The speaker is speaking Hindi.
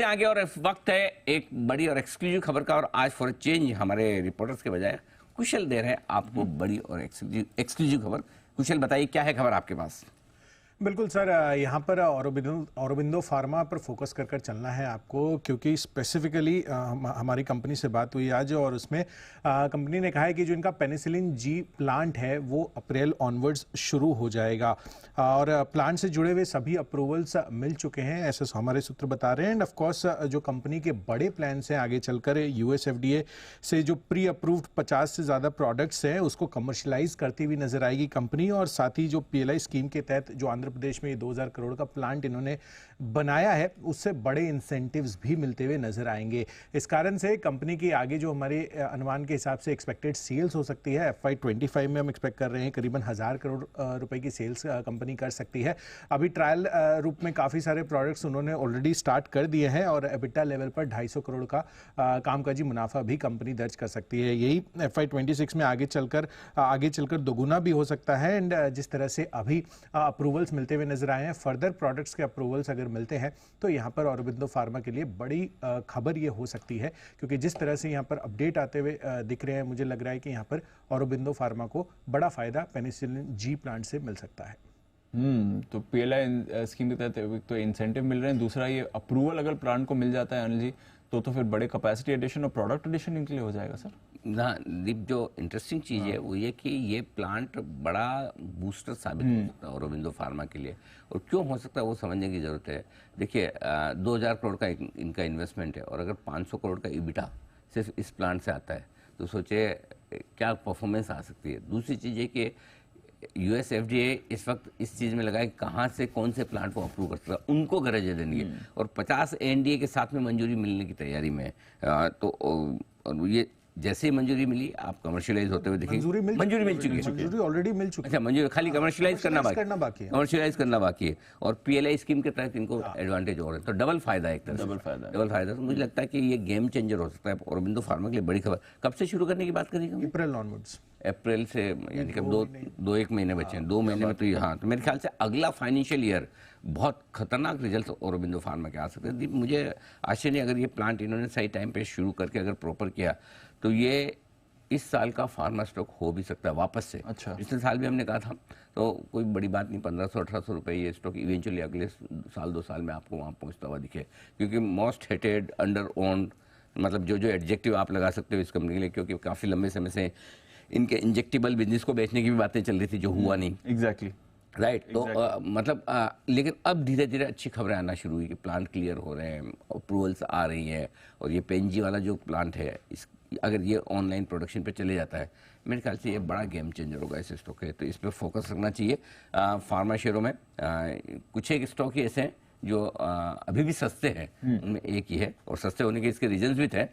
बढ़ते हैं आगे और इस वक्त है एक बड़ी और एक्सक्लूसिव खबर का। और आज फॉर चेंज हमारे रिपोर्टर्स के बजाय कुशल दे रहे हैं आपको बड़ी और एक्सक्लूसिव खबर। कुशल बताइए क्या है खबर आपके पास? बिल्कुल सर, यहाँ पर औरोबिंदो फार्मा पर फोकस कर चलना है आपको, क्योंकि स्पेसिफिकली हमारी कंपनी से बात हुई आज और उसमें कंपनी ने कहा है कि जो इनका पेनिसिलिन जी प्लांट है वो अप्रैल ऑनवर्ड्स शुरू हो जाएगा और प्लांट से जुड़े हुए सभी अप्रूवल्स मिल चुके हैं, ऐसे हमारे सूत्र बता रहे हैं। एंड ऑफ कोर्स जो कंपनी के बड़े प्लान्स हैं आगे चलकर यूएस एफडीए से जो प्री अप्रूव्ड 50 से ज़्यादा प्रोडक्ट्स हैं उसको कमर्शलाइज करती हुई नजर आएगी कंपनी। और साथ ही जो पीएलआई स्कीम के तहत जो आंध्र प्रदेश में 2000 करोड़ का प्लांट इन्होंने बनाया है उससे बड़े इंसेंटिव्स भी मिलते हुए नजर आएंगे। इस कारण से कंपनी की आगे जो हमारे अनुमान के हिसाब से एक्सपेक्टेड सेल्स हो सकती है FY25 में हम एक्सपेक्ट कर रहे हैं करीबन 1000 करोड़ रुपए की सेल्स कंपनी कर सकती है। अभी ट्रायल रूप में काफ़ी सारे प्रोडक्ट्स उन्होंने ऑलरेडी स्टार्ट कर दिए हैं और एबिटा लेवल पर 250 करोड़ का कामकाजी मुनाफा भी कंपनी दर्ज कर सकती है। यही FY26 में आगे चलकर दोगुना भी हो सकता है। एंड जिस तरह से अभी अप्रूवल्स मिलते हुए नजर आए हैं, फर्दर प्रोडक्ट्स के अप्रूवल्स अगर मिलते हैं तो यहाँ पर औरोबिंदो फार्मा के लिए बड़ी खबर ये हो सकती है, क्योंकि जिस तरह से यहाँ पर अपडेट आते हुए दिख रहे हैं मुझे लग रहा है कि यहाँ पर औरोबिंदो फार्मा को बड़ा फायदा पेनिसिलिन जी प्लांट से मिल सकता है। तो पीएलआई स्कीम के तहत तो इंसेंटिव मिल रहे हैं, दूसरा ये अप्रूवल अगर प्लांट को मिल जाता है अनिल जी तो फिर बड़े कैपेसिटी एडिशन और प्रोडक्ट एडिशन इनके लिए हो जाएगा सर। हाँ दीप, जो इंटरेस्टिंग चीज़ है वो ये कि ये प्लांट बड़ा बूस्टर साबित हो सकता है औरोबिंदो फार्मा के लिए। और क्यों हो सकता है वो समझने की ज़रूरत है। देखिए 2000 करोड़ का इनका इन्वेस्टमेंट है और अगर 500 करोड़ का ईबिटा सिर्फ इस प्लांट से आता है तो सोचिए क्या परफॉर्मेंस आ सकती है। दूसरी चीज़ है कि यूएस एफडीए इस वक्त इस चीज़ में लगा है कि कहाँ से कौन से प्लांट को अप्रूव कर सकता है, उनको गरज है देनी है और 50 एनडीए के साथ में मंजूरी मिलने की तैयारी में है। तो और ये जैसे ही मंजूरी मिली आप कमर्शियलाइज होते हुए देखेंगे। मंजूरी मिल चुकी है, मंजूरी ऑलरेडी मिल चुकी है। अच्छा, मंजूरी खाली कमर्शियलाइज करना बाकी है, कमर्शियलाइज करना बाकी है। और पीएलआई स्कीम के तहत इनको एडवांटेज हो रहे हैं, तो डबल फायदा है, एक तरह से डबल फायदा। तो मुझे लगता है कि ये गेम चेंजर हो सकता है औरोबिंदो फार्मा के लिए। बड़ी खबर कब से शुरू करने की बात करेंगे? अप्रैल ऑनवर्ड्स, अप्रैल से, यानी कि दो एक महीने बचे हैं, 2 महीने में तो ये। हाँ, तो मेरे ख्याल से अगला फाइनेंशियल ईयर बहुत खतरनाक रिजल्ट औरोबिंदो फार्मा के आ सकते हैं। मुझे आश्चर्य नहीं, अगर ये प्लांट इन्होंने सही टाइम पे शुरू करके अगर प्रॉपर किया तो ये इस साल का फार्मा स्टॉक हो भी सकता है वापस से। अच्छा, पिछले साल भी हमने कहा था तो कोई बड़ी बात नहीं, 1500-1800 रुपये ये स्टॉक इवेंचुअली अगले साल 2 साल में आपको वहाँ पहुँचता हुआ दिखे। क्योंकि मोस्ट हेटेड, अंडर ओन्ड, मतलब जो एडजेक्टिव आप लगा सकते हो इस कंपनी के लिए, क्योंकि काफ़ी लंबे समय से इनके इंजेक्टेबल बिजनेस को बेचने की भी बातें चल रही थी जो हुआ नहीं। Exactly right. तो मतलब लेकिन अब धीरे धीरे अच्छी खबरें आना शुरू हुई कि प्लांट क्लियर हो रहे हैं, अप्रूवल्स आ रही हैं। और ये पेनजी वाला जो प्लांट है इस अगर ये ऑनलाइन प्रोडक्शन पे चले जाता है मेरे ख्याल से ये बड़ा गेम चेंजर होगा इस स्टॉक है। तो इस पर फोकस रखना चाहिए। फार्मा शेयरों में कुछ एक स्टॉक ही ऐसे हैं जो अभी भी सस्ते हैं, उनमें एक ही है और सस्ते होने के इसके रीजंस भी थे।